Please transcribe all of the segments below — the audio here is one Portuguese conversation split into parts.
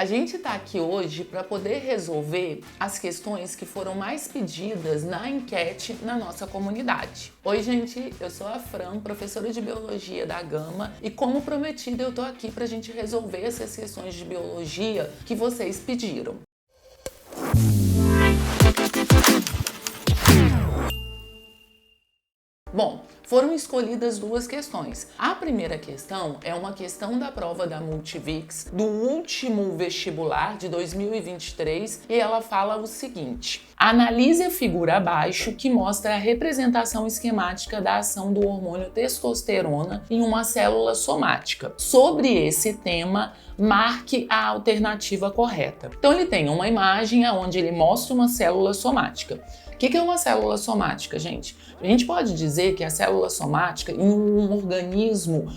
A gente está aqui hoje para poder resolver as questões que foram mais pedidas na enquete na nossa comunidade. Oi, gente, eu sou a Fran, professora de Biologia da Gama, e como prometido eu tô aqui para a gente resolver essas questões de biologia que vocês pediram. Bom, foram escolhidas duas questões. A primeira questão é uma questão da prova da Multivix do último vestibular de 2023 e ela fala o seguinte: analise a figura abaixo que mostra a representação esquemática da ação do hormônio testosterona em uma célula somática. Sobre esse tema, marque a alternativa correta. Então ele tem uma imagem onde ele mostra uma célula somática. O que é uma célula somática, gente? A gente pode dizer que a célula somática, em um organismo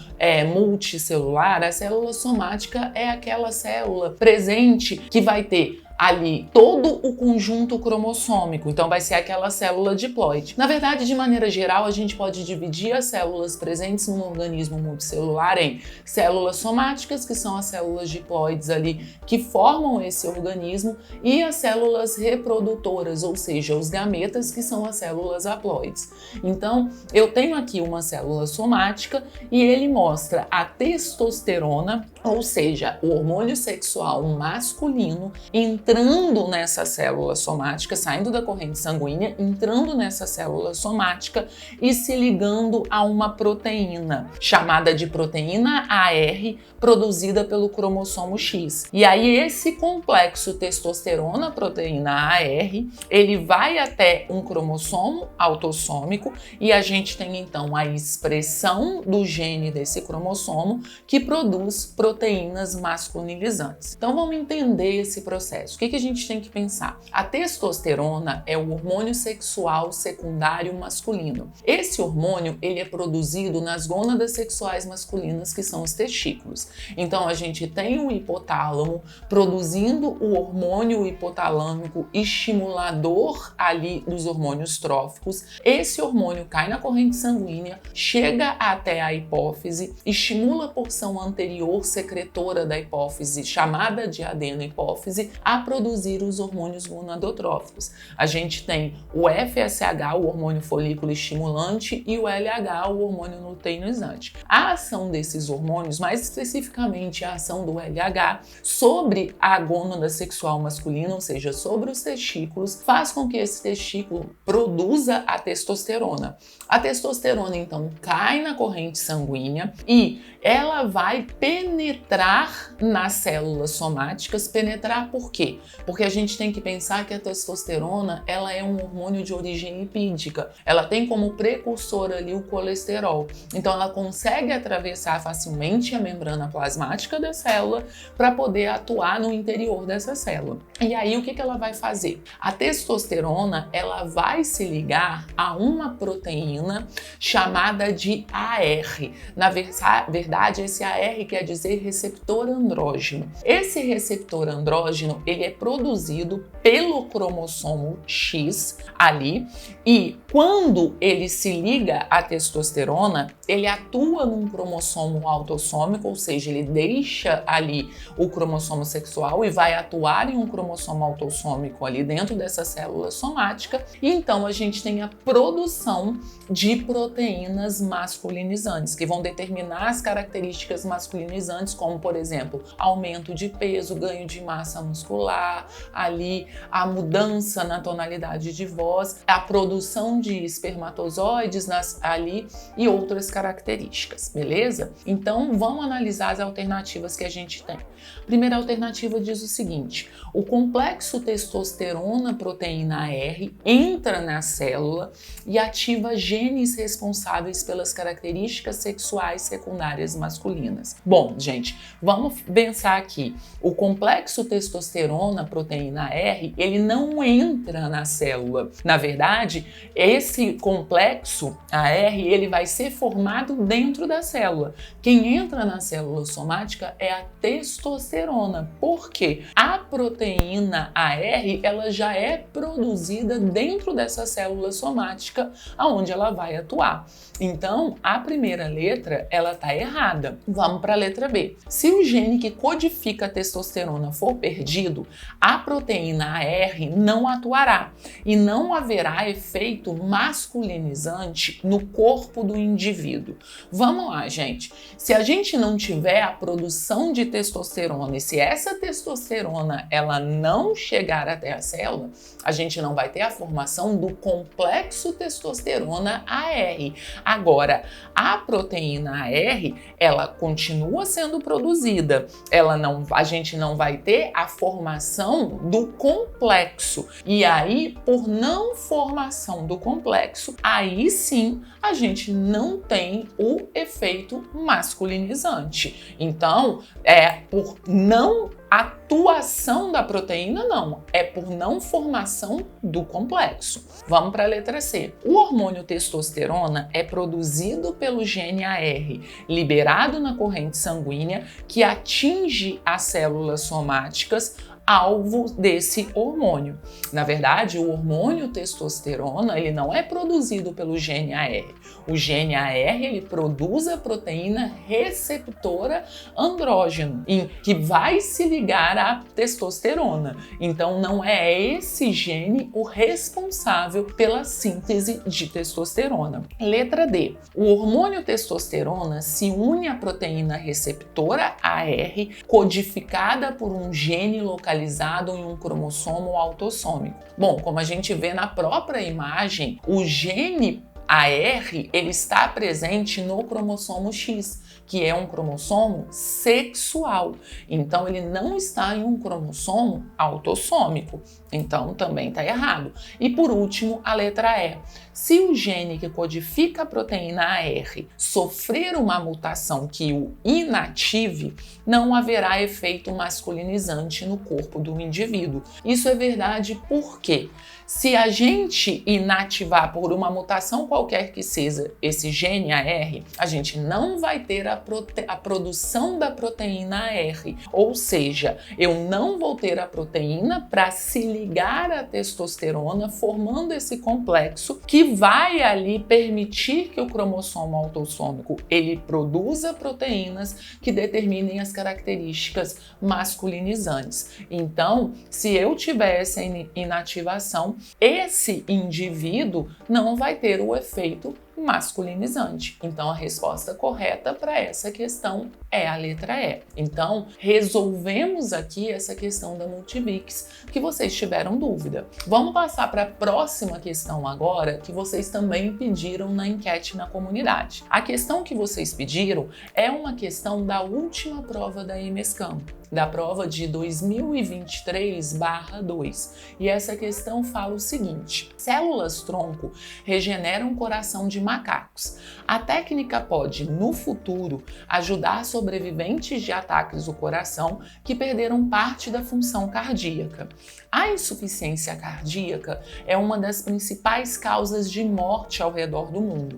multicelular, a célula somática é aquela célula presente que vai ter ali todo o conjunto cromossômico, então vai ser aquela célula diploide. Na verdade, de maneira geral, a gente pode dividir as células presentes num organismo multicelular em células somáticas, que são as células diploides ali que formam esse organismo, e as células reprodutoras, ou seja, os gametas, que são as células haploides. Então, eu tenho aqui uma célula somática e ele mostra a testosterona, ou seja, o hormônio sexual masculino, entrando nessa célula somática, saindo da corrente sanguínea, entrando nessa célula somática e se ligando a uma proteína, chamada de proteína AR, produzida pelo cromossomo X. E aí esse complexo testosterona-proteína AR, ele vai até um cromossomo autossômico e a gente tem então a expressão do gene desse cromossomo que produz proteínas masculinizantes. Então vamos entender esse processo. O que a gente tem que pensar? A testosterona é o hormônio sexual secundário masculino. Esse hormônio, ele é produzido nas gônadas sexuais masculinas, que são os testículos. Então a gente tem o hipotálamo produzindo o hormônio hipotalâmico estimulador ali dos hormônios tróficos. Esse hormônio cai na corrente sanguínea, chega até a hipófise, estimula a porção anterior secretora da hipófise, chamada de adenohipófise, a produzir os hormônios gonadotróficos. A gente tem o FSH, o hormônio folículo estimulante, e o LH, o hormônio luteinizante. A ação desses hormônios, mais especificamente a ação do LH, sobre a gônada sexual masculina, ou seja, sobre os testículos, faz com que esse testículo produza a testosterona. A testosterona, então, cai na corrente sanguínea e ela vai penetrar nas células somáticas. Penetrar por quê? Porque a gente tem que pensar que a testosterona, ela é um hormônio de origem lipídica. Ela tem como precursor ali o colesterol. Então ela consegue atravessar facilmente a membrana plasmática da célula para poder atuar no interior dessa célula. E aí o que ela vai fazer? A testosterona, ela vai se ligar a uma proteína chamada de AR. Na verdade, esse AR quer dizer receptor andrógeno. Esse receptor andrógeno, ele é produzido pelo cromossomo X ali, e quando ele se liga à testosterona, ele atua num cromossomo autossômico, ou seja, ele deixa ali o cromossomo sexual e vai atuar em um cromossomo autossômico ali dentro dessa célula somática, e então a gente tem a produção de proteínas masculinizantes, que vão determinar as características masculinizantes, como, por exemplo, aumento de peso, ganho de massa muscular, ali a mudança na tonalidade de voz, a produção de espermatozoides ali e outras características, beleza? Então vamos analisar as alternativas que a gente tem. A primeira alternativa diz o seguinte: o complexo testosterona-proteína R entra na célula e ativa genes responsáveis pelas características sexuais secundárias masculinas. Bom, gente, vamos pensar aqui. O complexo testosterona-proteína R, ele não entra na célula. Na verdade, esse complexo AR, ele vai ser formado dentro da célula. Quem entra na célula somática é a testosterona. Por quê? A proteína AR, ela já é produzida dentro dessa célula somática, aonde ela vai atuar. Então, a primeira letra, ela tá errada. Vamos para a letra B. D. Se o gene que codifica a testosterona for perdido, a proteína AR não atuará e não haverá efeito masculinizante no corpo do indivíduo. Vamos lá, gente. Se a gente não tiver a produção de testosterona e se essa testosterona ela não chegar até a célula, a gente não vai ter a formação do complexo testosterona AR. Agora, a proteína AR, ela continua sendo produzida. A gente não vai ter a formação do complexo. E aí, por não formação do complexo, aí sim a gente não tem o efeito masculinizante. Então, por não atuação da proteína, não. É por não formação do complexo. Vamos para a letra C. O hormônio testosterona é produzido pelo gene AR, liberado na corrente sanguínea, que atinge as células somáticas alvo desse hormônio. Na verdade, o hormônio testosterona ele não é produzido pelo gene AR. O gene AR ele produz a proteína receptora andrógeno, que vai se ligar à testosterona. Então, não é esse gene o responsável pela síntese de testosterona. Letra D. O hormônio testosterona se une à proteína receptora AR, codificada por um gene localizado em um cromossomo autossômico. Bom, como a gente vê na própria imagem, o gene AR ele está presente no cromossomo X, que é um cromossomo sexual. Então, ele não está em um cromossomo autossômico. Então, também está errado. E por último, a letra E. Se o gene que codifica a proteína AR sofrer uma mutação que o inative, não haverá efeito masculinizante no corpo do indivíduo. Isso é verdade porque se a gente inativar por uma mutação qualquer que seja esse gene AR, a gente não vai ter a produção da proteína AR. Ou seja, eu não vou ter a proteína para se ligar à testosterona, formando esse complexo que vai ali permitir que o cromossomo autossômico ele produza proteínas que determinem as características masculinizantes. Então, se eu tiver essa inativação, esse indivíduo não vai ter o efeito masculinizante. Então, a resposta correta para essa questão é a letra E. Então, resolvemos aqui essa questão da Multivix, que vocês tiveram dúvida. Vamos passar para a próxima questão agora, que vocês também pediram na enquete na comunidade. A questão que vocês pediram é uma questão da última prova da EMESCAM, da prova de 2023/2. E essa questão fala o seguinte: células-tronco regeneram o coração de macacos. A técnica pode, no futuro, ajudar sobreviventes de ataques do coração que perderam parte da função cardíaca. A insuficiência cardíaca é uma das principais causas de morte ao redor do mundo.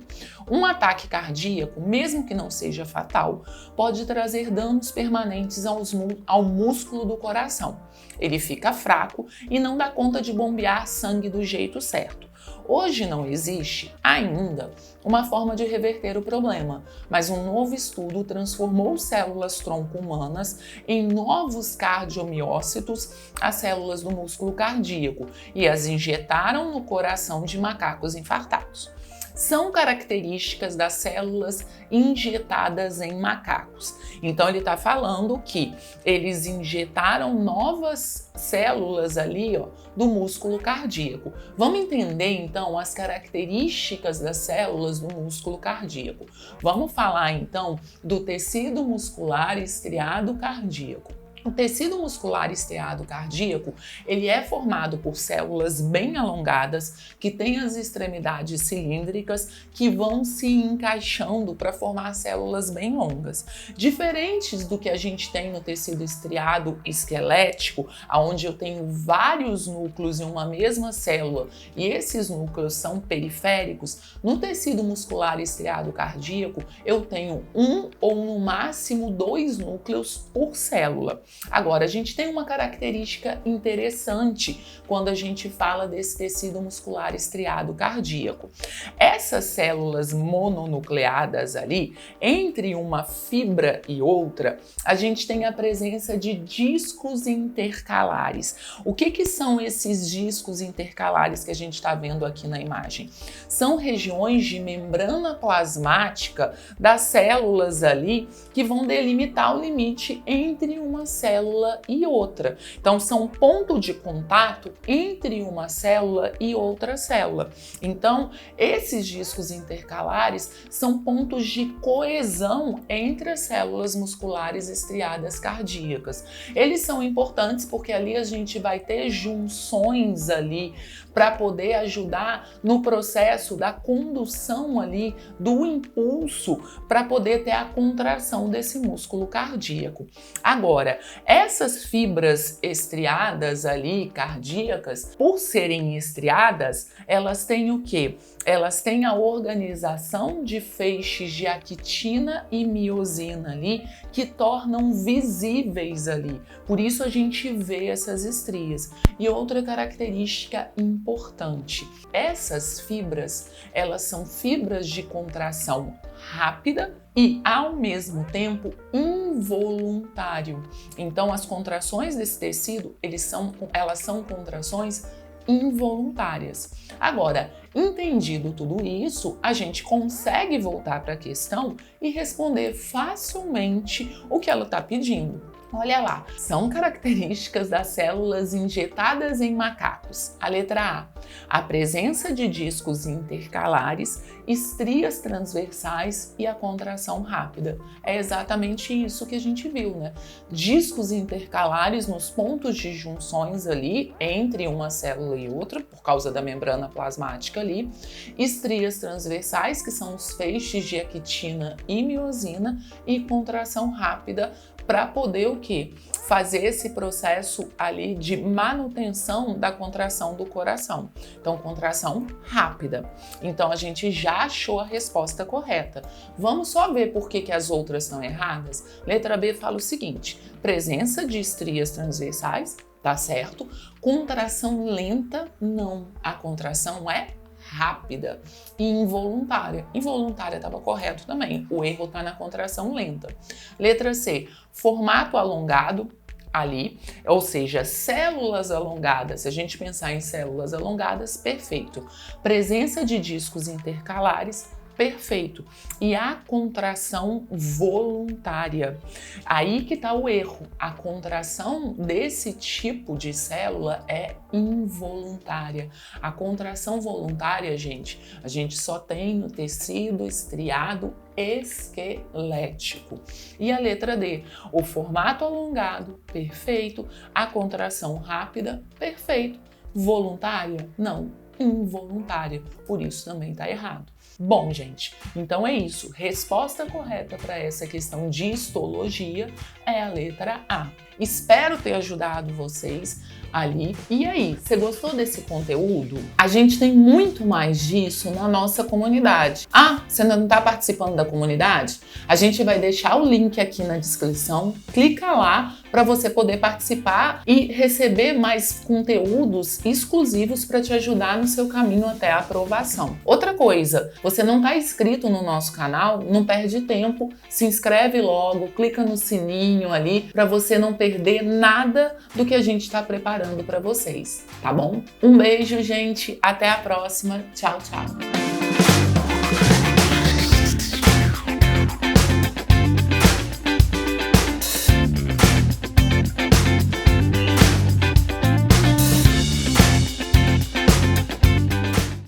Um ataque cardíaco, mesmo que não seja fatal, pode trazer danos permanentes ao músculo do coração. Ele fica fraco e não dá conta de bombear sangue do jeito certo. Hoje não existe, ainda, uma forma de reverter o problema, mas um novo estudo transformou células-tronco humanas em novos cardiomiócitos, as células do músculo cardíaco, e as injetaram no coração de macacos infartados. São características das células injetadas em macacos. Então ele está falando que eles injetaram novas células ali, do músculo cardíaco. Vamos entender então as características das células do músculo cardíaco. Vamos falar então do tecido muscular estriado cardíaco. O tecido muscular estriado cardíaco, ele é formado por células bem alongadas, que têm as extremidades cilíndricas, que vão se encaixando para formar células bem longas. Diferentes do que a gente tem no tecido estriado esquelético, onde eu tenho vários núcleos em uma mesma célula, e esses núcleos são periféricos, no tecido muscular estriado cardíaco, eu tenho um ou no máximo 2 núcleos por célula. Agora, a gente tem uma característica interessante quando a gente fala desse tecido muscular estriado cardíaco. Essas células mononucleadas ali, entre uma fibra e outra, a gente tem a presença de discos intercalares. O que são esses discos intercalares que a gente está vendo aqui na imagem? São regiões de membrana plasmática das células ali que vão delimitar o limite entre uma célula e outra. Então, são ponto de contato entre uma célula e outra célula. Então, esses discos intercalares são pontos de coesão entre as células musculares estriadas cardíacas. Eles são importantes porque ali a gente vai ter junções ali para poder ajudar no processo da condução ali do impulso para poder ter a contração desse músculo cardíaco. Agora, essas fibras estriadas ali, cardíacas, por serem estriadas, elas têm o quê? Elas têm a organização de feixes de actina e miosina ali que tornam visíveis ali. Por isso a gente vê essas estrias. E outra característica importante, essas fibras, elas são fibras de contração rápida e, ao mesmo tempo, involuntário. Então, as contrações desse tecido, elas são contrações involuntárias. Agora, entendido tudo isso, a gente consegue voltar para a questão e responder facilmente o que ela está pedindo. Olha lá, são características das células injetadas em macacos. A letra A presença de discos intercalares, estrias transversais e a contração rápida. É exatamente isso que a gente viu, né? Discos intercalares nos pontos de junções ali entre uma célula e outra, por causa da membrana plasmática ali. Estrias transversais, que são os feixes de actina e miosina, e contração rápida, para poder o quê? Fazer esse processo ali de manutenção da contração do coração. Então, contração rápida. Então, a gente já achou a resposta correta. Vamos só ver por que as outras estão erradas? Letra B fala o seguinte: presença de estrias transversais, tá certo? Contração lenta, não. A contração é rápida e involuntária. Involuntária estava correto também. O erro está na contração lenta. Letra C, formato alongado ali, ou seja, células alongadas. Se a gente pensar em células alongadas, perfeito. Presença de discos intercalares, perfeito. E a contração voluntária. Aí que está o erro. A contração desse tipo de célula é involuntária. A contração voluntária, gente, a gente só tem no tecido estriado esquelético. E a letra D, o formato alongado, perfeito. A contração rápida, perfeito. Voluntária? Não, involuntária. Por isso também está errado. Bom, gente, então é isso. Resposta correta para essa questão de histologia é a letra A. Espero ter ajudado vocês ali. E aí, você gostou desse conteúdo? A gente tem muito mais disso na nossa comunidade. Ah, você ainda não está participando da comunidade? A gente vai deixar o link aqui na descrição. Clica lá para você poder participar e receber mais conteúdos exclusivos para te ajudar no seu caminho até a aprovação. Outra coisa, você não está inscrito no nosso canal? Não perde tempo, se inscreve logo, clica no sininho ali para você não perder nada do que a gente está preparando para vocês, tá bom? Um beijo, gente, até a próxima. Tchau, tchau.